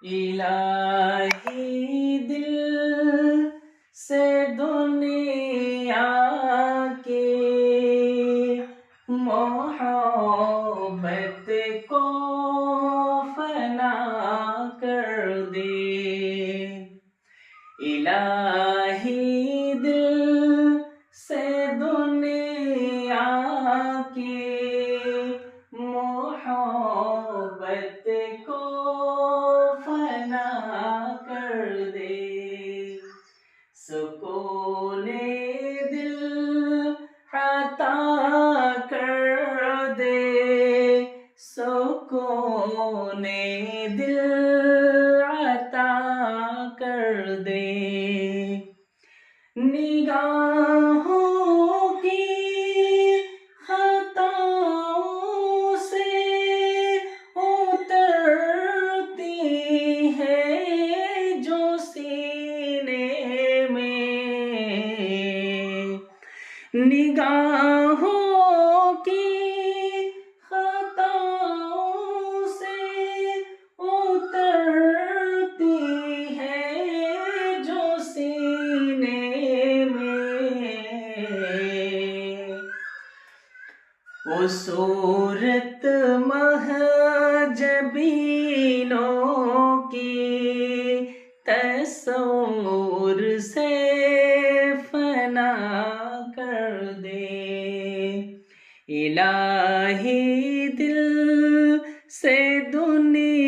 الہی دل سے دنیا کی محبت کو فنا کر دے، الہی دل سے دنیا کی محبت کو فنا کر دے، سکون دل عطا کر دے، سکون دل عطا کر دے، نگاہوں کی خطاؤں سے اترتی ہے جو سینے میں، نگاہوں کی خطاؤں سے اترتی ہے جو سینے میں، وہ صورت مہجبینوں کی تصور سے فنا کر دے، الہی دل سے دنیا